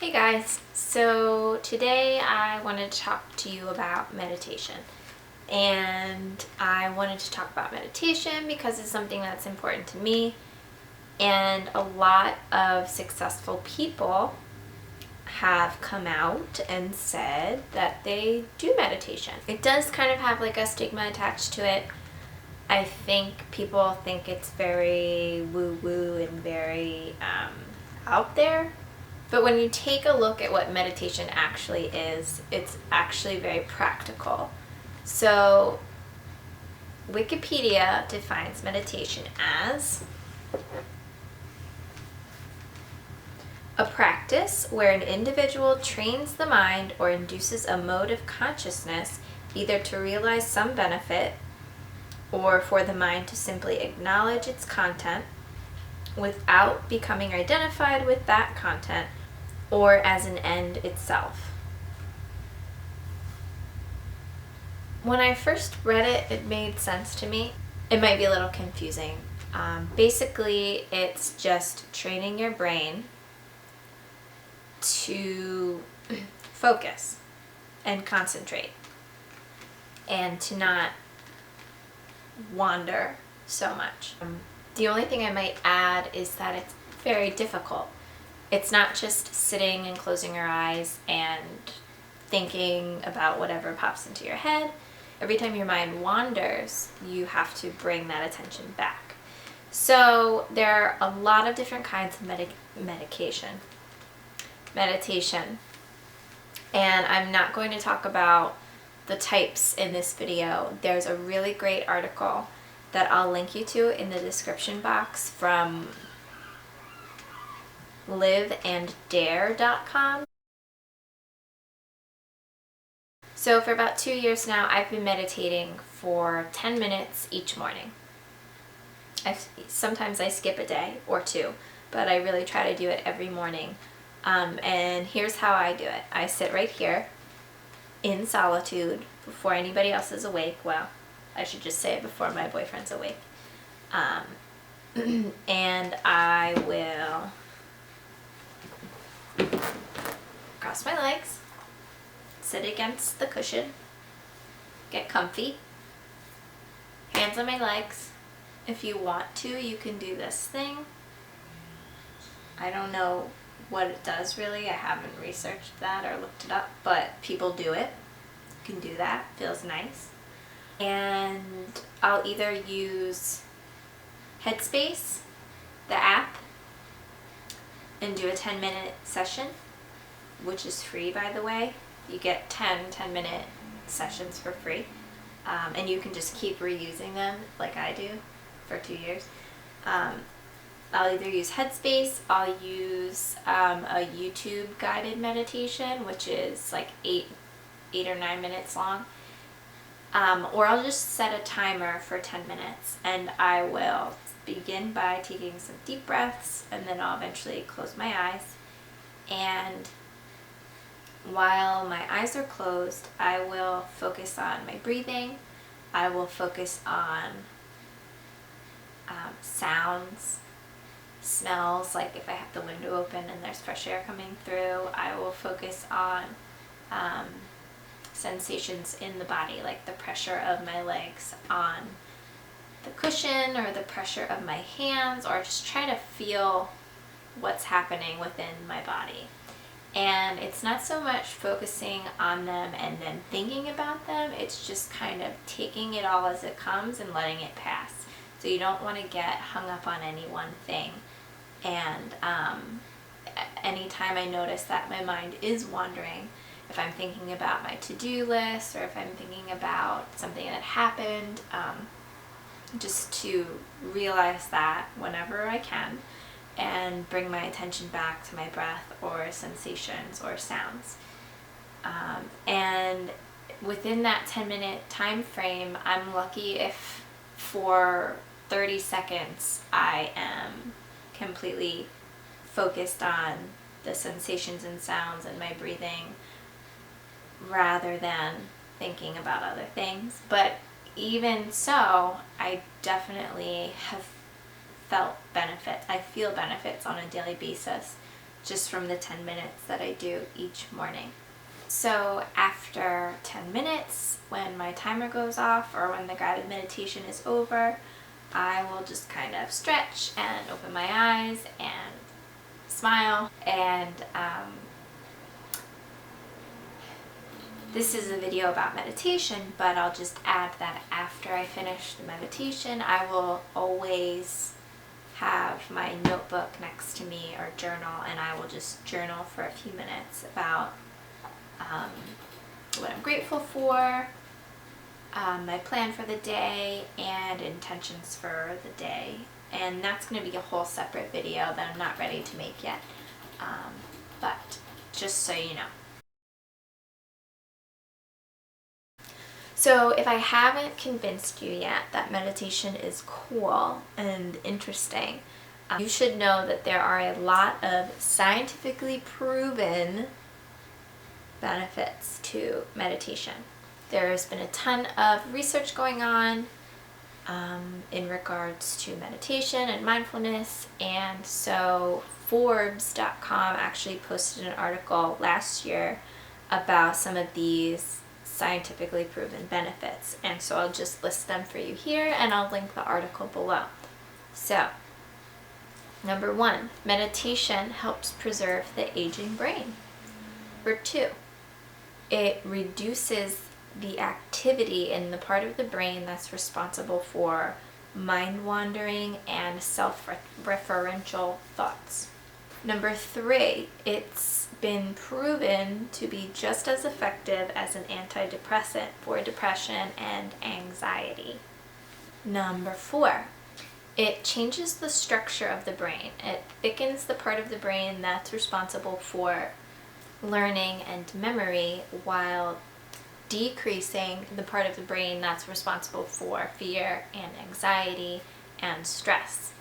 Hey guys, so today I wanted to talk to you about meditation. And I wanted to talk about meditation because it's something that's important to me. And a lot of successful people have come out and said that they do meditation. It does kind of have like a stigma attached to it. I think people think it's very woo-woo and very out there. But when you take a look at what meditation actually is, it's actually very practical. So, Wikipedia defines meditation as a practice where an individual trains the mind or induces a mode of consciousness either to realize some benefit or for the mind to simply acknowledge its content without becoming identified with that content or as an end itself. When I first read it, it made sense to me. It might be a little confusing. Basically, it's just training your brain to focus and concentrate and to not wander so much. The only thing I might add is that it's very difficult. It's not just sitting and closing your eyes and thinking about whatever pops into your head. Every time your mind wanders, you have to bring that attention back. So there are a lot of different kinds of meditation. And I'm not going to talk about the types in this video. There's a really great article that I'll link you to in the description box from liveanddare.com. So for about 2 years now, I've been meditating for 10 minutes each morning. Sometimes I skip a day or two, but I really try to do it every morning. And here's how I do it. I sit right here in solitude before anybody else is awake. Well, I should just say it before my boyfriend's awake. And I will cross my legs, sit against the cushion, get comfy, hands on my legs. If you want to, you can do this thing. I don't know what it does really. I haven't researched that or looked it up, but people do it. You can do that. Feels nice. And I'll either use Headspace, the app, and do a 10-minute session, which is free, by the way. You get 10-minute sessions for free, and you can just keep reusing them like I do for 2 years. I'll either use Headspace, I'll use a YouTube guided meditation, which is like 8 or 9 minutes long, or I'll just set a timer for 10 minutes, and I will begin by taking some deep breaths, and then I'll eventually close my eyes. And while my eyes are closed, I will focus on my breathing. I will focus on sounds, smells, like if I have the window open and there's fresh air coming through. I will focus on sensations in the body, like the pressure of my legs on the cushion or the pressure of my hands, or just try to feel what's happening within my body. And it's not so much focusing on them and then thinking about them, it's just kind of taking it all as it comes and letting it pass. So you don't want to get hung up on any one thing. And anytime I notice that my mind is wandering, if I'm thinking about my to-do list or if I'm thinking about something that happened, just to realize that whenever I can and bring my attention back to my breath or sensations or sounds. And within that 10-minute time frame, I'm lucky if for 30 seconds I am completely focused on the sensations and sounds and my breathing rather than thinking about other things. But even so, I definitely have felt benefits. I feel benefits on a daily basis just from the 10 minutes that I do each morning. So after 10 minutes, when my timer goes off or when the guided meditation is over, I will just kind of stretch and open my eyes and smile. And this is a video about meditation, but I'll just add that after I finish the meditation, I will always have my notebook next to me or journal, and I will just journal for a few minutes about what I'm grateful for, my plan for the day, and intentions for the day. And that's going to be a whole separate video that I'm not ready to make yet, but just so you know. So if I haven't convinced you yet that meditation is cool and interesting, you should know that there are a lot of scientifically proven benefits to meditation. There's been a ton of research going on in regards to meditation and mindfulness, and so Forbes.com actually posted an article last year about some of these scientifically proven benefits, and so I'll just list them for you here, and I'll link the article below. So, number 1, meditation helps preserve the aging brain. Number 2, it reduces the activity in the part of the brain that's responsible for mind wandering and self-referential thoughts. Number 3, it's been proven to be just as effective as an antidepressant for depression and anxiety. Number 4, it changes the structure of the brain. It thickens the part of the brain that's responsible for learning and memory while decreasing the part of the brain that's responsible for fear and anxiety and stress.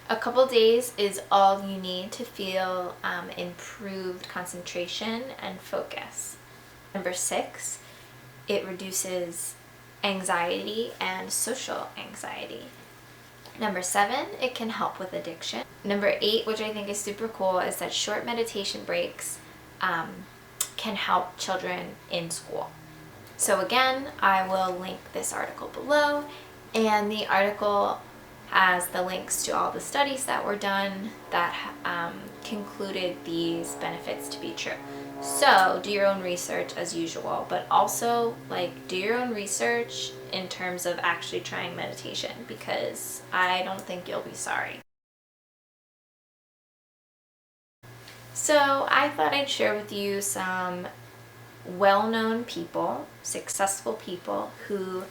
A couple days is all you need to feel improved concentration and focus. Number 6, it reduces anxiety and social anxiety. Number 7, it can help with addiction. Number 8, which I think is super cool, is that short meditation breaks can help children in school. So again, I will link this article below, and the article has the links to all the studies that were done that concluded these benefits to be true. So do your own research as usual, but also do your own research in terms of actually trying meditation, because I don't think you'll be sorry. So I thought I'd share with you some well-known people, successful people who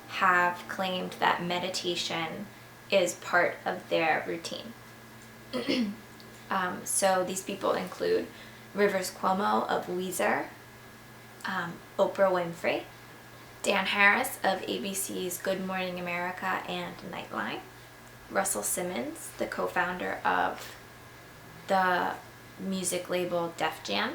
have claimed that meditation is part of their routine. So these people include Rivers Cuomo of Weezer, Oprah Winfrey, Dan Harris of ABC's Good Morning America and Nightline, Russell Simmons, the co-founder of the music label Def Jam,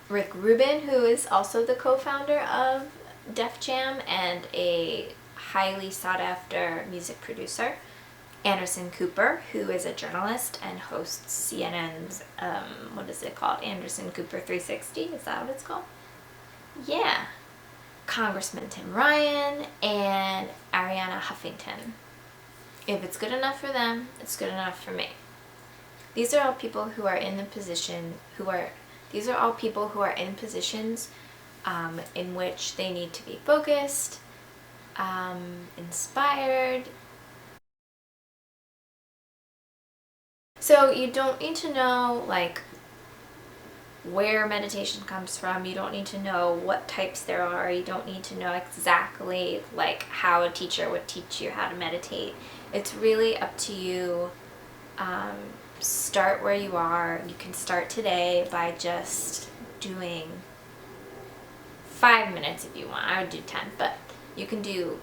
Rick Rubin, who is also the co-founder of Def Jam and a highly sought-after music producer, Anderson Cooper, who is a journalist and hosts CNN's, what is it called? Anderson Cooper 360, is that what it's called? Yeah. Congressman Tim Ryan, and Arianna Huffington. If it's good enough for them, it's good enough for me. These are all people who are in the position, these are all people who are in positions in which they need to be focused, inspired. So you don't need to know where meditation comes from. You don't need to know what types there are. You don't need to know exactly how a teacher would teach you how to meditate. It's really up to you. Start where you are. You can start today by just doing 5 minutes if you want. I would do 10, but you can do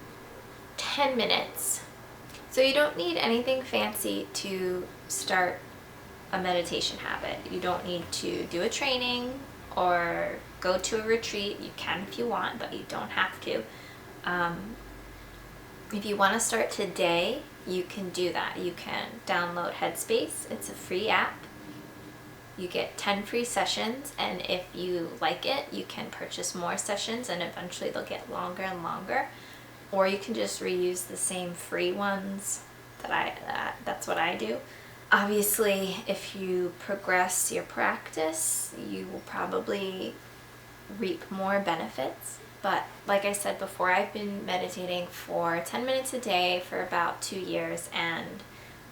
10 minutes. So you don't need anything fancy to start a meditation habit. You don't need to do a training or go to a retreat. You can if you want, but you don't have to. If you want to start today, you can do that. You can download Headspace. It's a free app. You get 10 free sessions, and if you like it, you can purchase more sessions, and eventually they'll get longer and longer. Or you can just reuse the same free ones. That's what I do. Obviously, if you progress your practice, you will probably reap more benefits. But like I said before, I've been meditating for 10 minutes a day for about 2 years, and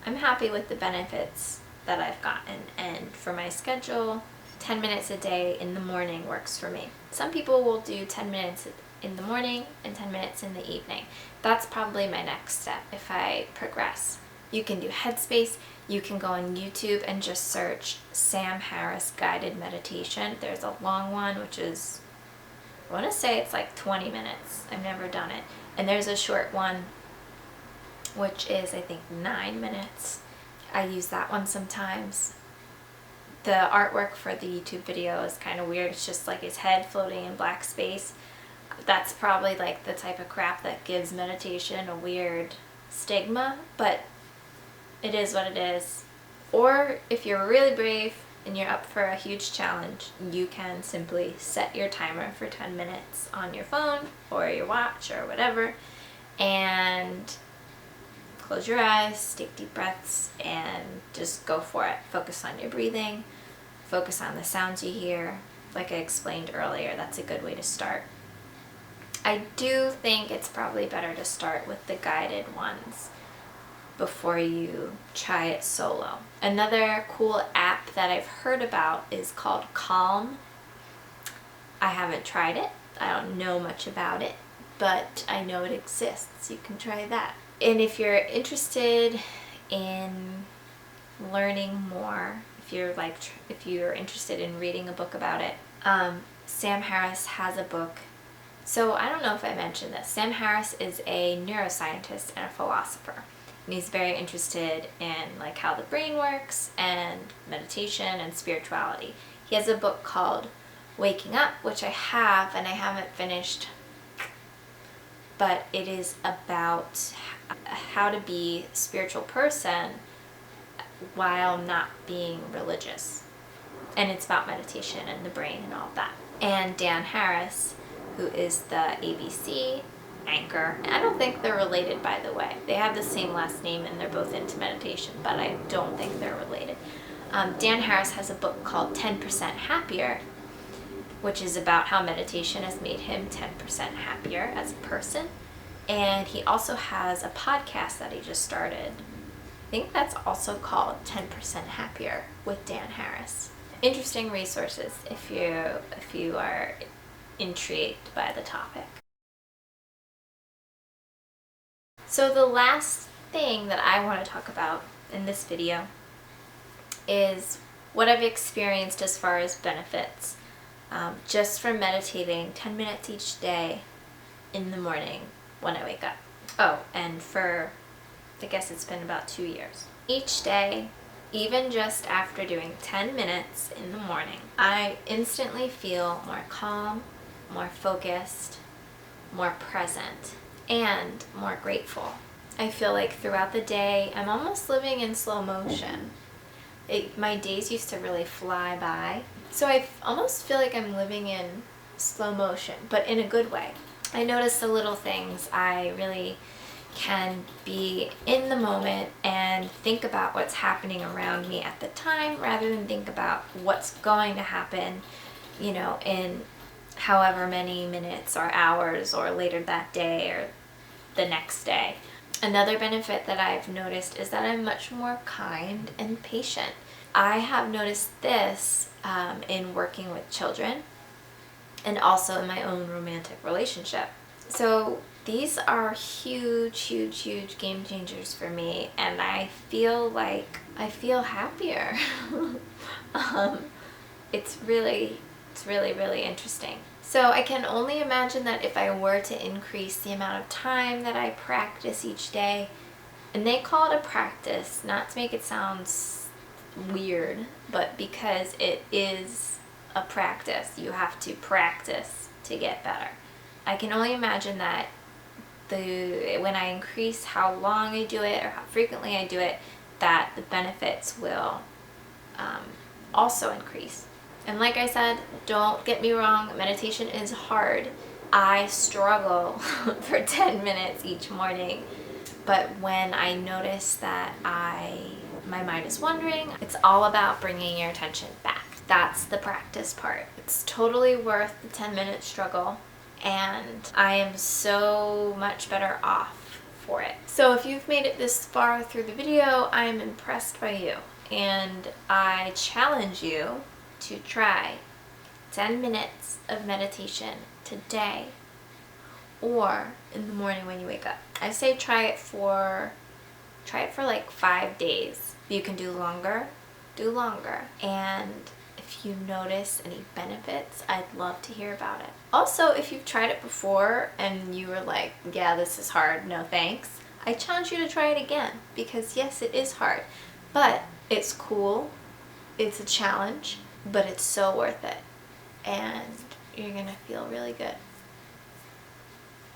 I'm happy with the benefits that I've gotten. And for my schedule, 10 minutes a day in the morning works for me. Some people will do 10 minutes in the morning and 10 minutes in the evening. That's probably my next step if I progress. You can do Headspace. You can go on YouTube and just search Sam Harris guided meditation. There's a long one, which is, I want to say it's like 20 minutes. I've never done it. And there's a short one, which is, I think, 9 minutes. I use that one sometimes. The artwork for the YouTube video is kind of weird. It's just like his head floating in black space. That's probably like the type of crap that gives meditation a weird stigma, but it is what it is. Or if you're really brave and you're up for a huge challenge, you can simply set your timer for 10 minutes on your phone or your watch or whatever, and close your eyes, take deep breaths, and just go for it. Focus on your breathing, focus on the sounds you hear. Like I explained earlier, that's a good way to start. I do think it's probably better to start with the guided ones before you try it solo. Another cool app that I've heard about is called Calm. I haven't tried it. I don't know much about it, but I know it exists. You can try that. And if you're interested in learning more, if you're interested in reading a book about it, Sam Harris has a book. So I don't know if I mentioned this. Sam Harris is a neuroscientist and a philosopher. And he's very interested in like how the brain works and meditation and spirituality. He has a book called Waking Up, which I have and I haven't finished, but it is about how to be a spiritual person while not being religious. And it's about meditation and the brain and all that. And Dan Harris, who is the ABC anchor. I don't think they're related, by the way. They have the same last name and they're both into meditation, but I don't think they're related. Dan Harris has a book called 10% Happier, which is about how meditation has made him 10% happier as a person. And he also has a podcast that he just started. I think that's also called 10% Happier with Dan Harris. Interesting resources if you are intrigued by the topic. So the last thing that I want to talk about in this video is what I've experienced as far as benefits just from meditating 10 minutes each day in the morning when I wake up. Oh, and for, I guess it's been about 2 years. Each day, even just after doing 10 minutes in the morning, I instantly feel more calm, more focused, more present, and more grateful. I feel like throughout the day, I'm almost living in slow motion. My days used to really fly by. So I almost feel like I'm living in slow motion, but in a good way. I notice the little things. I really can be in the moment and think about what's happening around me at the time rather than think about what's going to happen, in however many minutes or hours or later that day or the next day. Another benefit that I've noticed is that I'm much more kind and patient. I have noticed this in working with children and also in my own romantic relationship. So these are huge, huge, huge game changers for me, and I feel happier. It's really, really interesting. So I can only imagine that if I were to increase the amount of time that I practice each day, and they call it a practice, not to make it sound weird, but because it is a practice. You have to practice to get better. I can only imagine that when I increase how long I do it or how frequently I do it, that the benefits will also increase. And like I said, don't get me wrong, meditation is hard. I struggle for 10 minutes each morning. But when I notice that my mind is wandering, it's all about bringing your attention back. That's the practice part. It's totally worth the 10-minute struggle, and I am so much better off for it. So if you've made it this far through the video, I'm impressed by you, and I challenge you to try 10 minutes of meditation today or in the morning when you wake up. I say try it for like 5 days. You can do longer, and if you notice any benefits, I'd love to hear about it. Also, if you've tried it before and you were like, yeah, this is hard, no thanks, I challenge you to try it again, because yes, it is hard, but it's cool, it's a challenge, but it's so worth it, and you're gonna feel really good.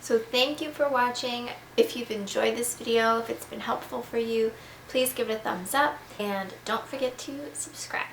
So thank you for watching. If you've enjoyed this video, if it's been helpful for you, please give it a thumbs up, and don't forget to subscribe.